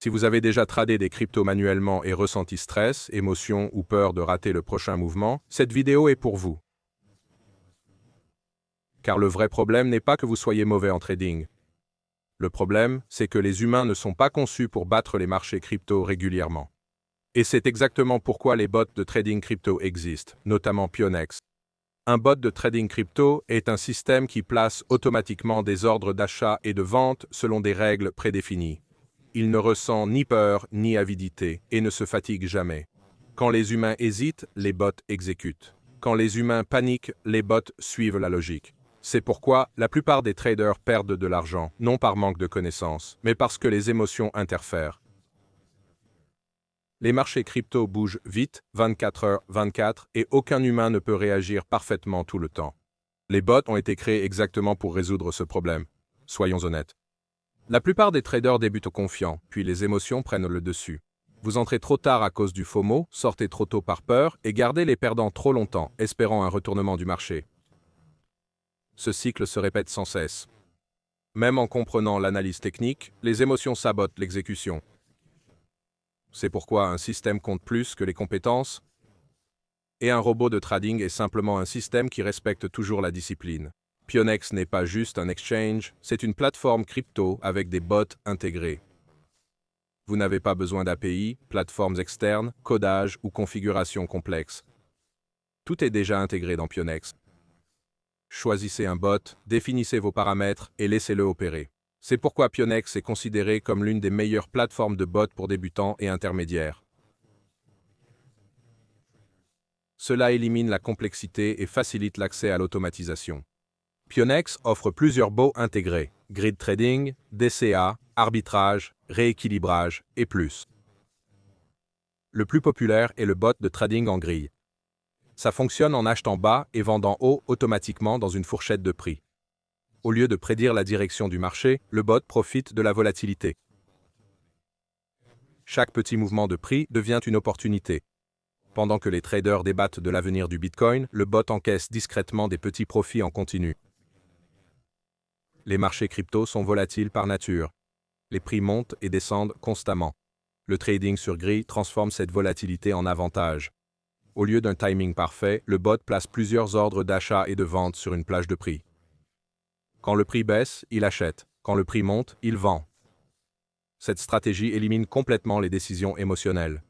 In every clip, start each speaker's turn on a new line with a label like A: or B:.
A: Si vous avez déjà tradé des cryptos manuellement et ressenti stress, émotion ou peur de rater le prochain mouvement, cette vidéo est pour vous. Car le vrai problème n'est pas que vous soyez mauvais en trading. Le problème, c'est que les humains ne sont pas conçus pour battre les marchés crypto régulièrement. Et c'est exactement pourquoi les bots de trading crypto existent, notamment Pionex. Un bot de trading crypto est un système qui place automatiquement des ordres d'achat et de vente selon des règles prédéfinies. Il ne ressent ni peur ni avidité et ne se fatigue jamais. Quand les humains hésitent, les bots exécutent. Quand les humains paniquent, les bots suivent la logique. C'est pourquoi la plupart des traders perdent de l'argent, non par manque de connaissances, mais parce que les émotions interfèrent. Les marchés crypto bougent vite, 24h/24, et aucun humain ne peut réagir parfaitement tout le temps. Les bots ont été créés exactement pour résoudre ce problème. Soyons honnêtes. La plupart des traders débutent confiants, puis les émotions prennent le dessus. Vous entrez trop tard à cause du FOMO, sortez trop tôt par peur et gardez les perdants trop longtemps, espérant un retournement du marché. Ce cycle se répète sans cesse. Même en comprenant l'analyse technique, les émotions sabotent l'exécution. C'est pourquoi un système compte plus que les compétences, et un robot de trading est simplement un système qui respecte toujours la discipline. Pionex n'est pas juste un exchange, c'est une plateforme crypto avec des bots intégrés. Vous n'avez pas besoin d'API, plateformes externes, codage ou configuration complexe. Tout est déjà intégré dans Pionex. Choisissez un bot, définissez vos paramètres et laissez-le opérer. C'est pourquoi Pionex est considéré comme l'une des meilleures plateformes de bots pour débutants et intermédiaires. Cela élimine la complexité et facilite l'accès à l'automatisation. Pionex offre plusieurs bots intégrés, grid trading, DCA, arbitrage, rééquilibrage et plus. Le plus populaire est le bot de trading en grille. Ça fonctionne en achetant bas et vendant haut automatiquement dans une fourchette de prix. Au lieu de prédire la direction du marché, le bot profite de la volatilité. Chaque petit mouvement de prix devient une opportunité. Pendant que les traders débattent de l'avenir du Bitcoin, le bot encaisse discrètement des petits profits en continu. Les marchés crypto sont volatiles par nature. Les prix montent et descendent constamment. Le trading sur grille transforme cette volatilité en avantage. Au lieu d'un timing parfait, le bot place plusieurs ordres d'achat et de vente sur une plage de prix. Quand le prix baisse, il achète. Quand le prix monte, il vend. Cette stratégie élimine complètement les décisions émotionnelles.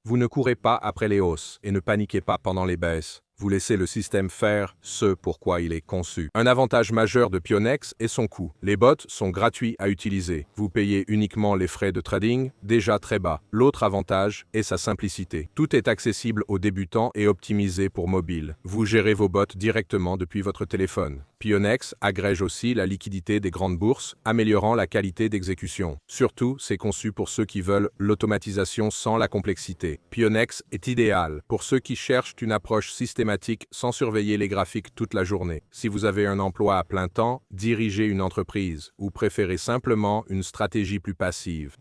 A: Vous ne courez pas après les hausses et ne paniquez pas pendant les baisses. Vous laissez le système faire ce pourquoi il est conçu. Un avantage majeur de Pionex est son coût. Les bots sont gratuits à utiliser. Vous payez uniquement les frais de trading, déjà très bas. L'autre avantage est sa simplicité. Tout est accessible aux débutants et optimisé pour mobile. Vous gérez vos bots directement depuis votre téléphone. Pionex agrège aussi la liquidité des grandes bourses, améliorant la qualité d'exécution. Surtout, c'est conçu pour ceux qui veulent l'automatisation sans la complexité. Pionex est idéal pour ceux qui cherchent une approche systématique sans surveiller les graphiques toute la journée. Si vous avez un emploi à plein temps, dirigez une entreprise ou préférez simplement une stratégie plus passive.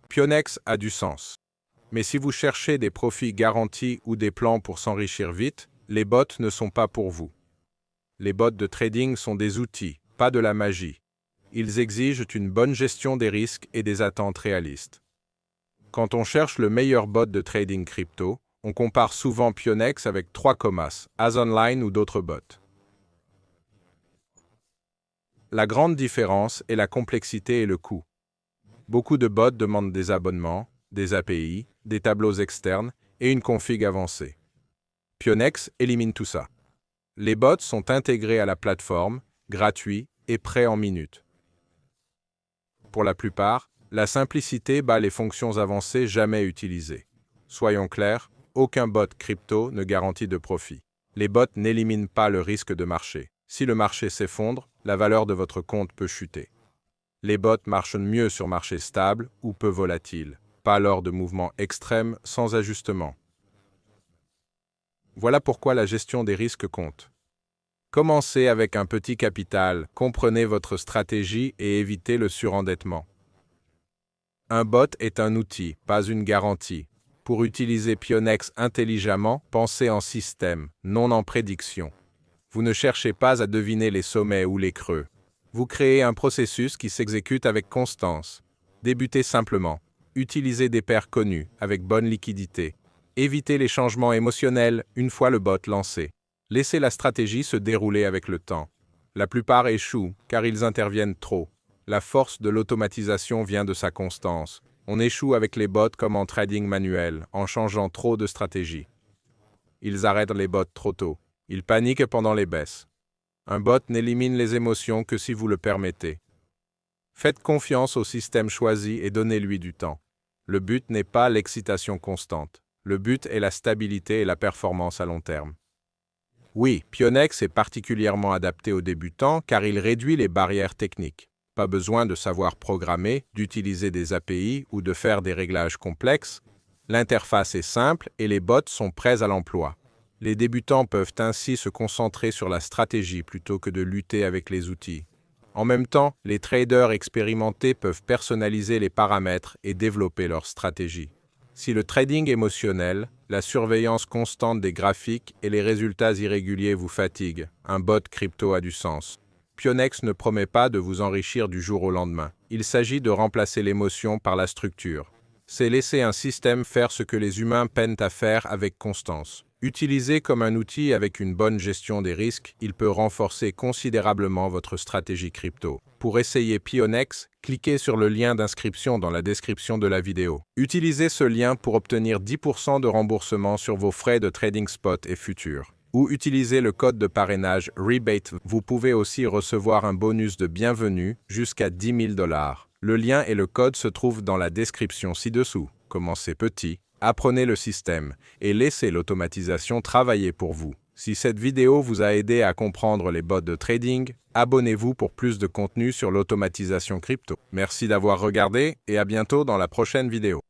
A: Pionex a du sens. Mais si vous cherchez des profits garantis ou des plans pour s'enrichir vite, les bots ne sont pas pour vous. Les bots de trading sont des outils, pas de la magie. Ils exigent une bonne gestion des risques et des attentes réalistes. Quand on cherche le meilleur bot de trading crypto, on compare souvent Pionex avec 3Commas, AsOnline ou d'autres bots. La grande différence est la complexité et le coût. Beaucoup de bots demandent des abonnements, des API, des tableaux externes et une config avancée. Pionex élimine tout ça. Les bots sont intégrés à la plateforme, gratuits et prêts en minutes. Pour la plupart, la simplicité bat les fonctions avancées jamais utilisées. Soyons clairs, aucun bot crypto ne garantit de profit. Les bots n'éliminent pas le risque de marché. Si le marché s'effondre, la valeur de votre compte peut chuter. Les bots marchent mieux sur marché stable ou peu volatile, pas lors de mouvements extrêmes sans ajustement. Voilà pourquoi la gestion des risques compte. Commencez avec un petit capital, comprenez votre stratégie et évitez le surendettement. Un bot est un outil, pas une garantie. Pour utiliser Pionex intelligemment, pensez en système, non en prédiction. Vous ne cherchez pas à deviner les sommets ou les creux. Vous créez un processus qui s'exécute avec constance. Débutez simplement. Utilisez des paires connues, avec bonne liquidité. Évitez les changements émotionnels une fois le bot lancé. Laissez la stratégie se dérouler avec le temps. La plupart échouent, car ils interviennent trop. La force de l'automatisation vient de sa constance. On échoue avec les bots comme en trading manuel, en changeant trop de stratégie. Ils arrêtent les bots trop tôt. Ils paniquent pendant les baisses. Un bot n'élimine les émotions que si vous le permettez. Faites confiance au système choisi et donnez-lui du temps. Le but n'est pas l'excitation constante. Le but est la stabilité et la performance à long terme. Oui, Pionex est particulièrement adapté aux débutants car il réduit les barrières techniques. Pas besoin de savoir programmer, d'utiliser des API ou de faire des réglages complexes. L'interface est simple et les bots sont prêts à l'emploi. Les débutants peuvent ainsi se concentrer sur la stratégie plutôt que de lutter avec les outils. En même temps, les traders expérimentés peuvent personnaliser les paramètres et développer leur stratégie. Si le trading émotionnel, la surveillance constante des graphiques et les résultats irréguliers vous fatiguent, un bot crypto a du sens. Pionex ne promet pas de vous enrichir du jour au lendemain. Il s'agit de remplacer l'émotion par la structure. C'est laisser un système faire ce que les humains peinent à faire avec constance. Utilisé comme un outil avec une bonne gestion des risques, il peut renforcer considérablement votre stratégie crypto. Pour essayer Pionex, cliquez sur le lien d'inscription dans la description de la vidéo. Utilisez ce lien pour obtenir 10% de remboursement sur vos frais de trading spot et futurs. Ou utilisez le code de parrainage REBATE. Vous pouvez aussi recevoir un bonus de bienvenue jusqu'à 10 000 $. Le lien et le code se trouvent dans la description ci-dessous. Commencez petit. Apprenez le système et laissez l'automatisation travailler pour vous. Si cette vidéo vous a aidé à comprendre les bots de trading, abonnez-vous pour plus de contenu sur l'automatisation crypto. Merci d'avoir regardé et à bientôt dans la prochaine vidéo.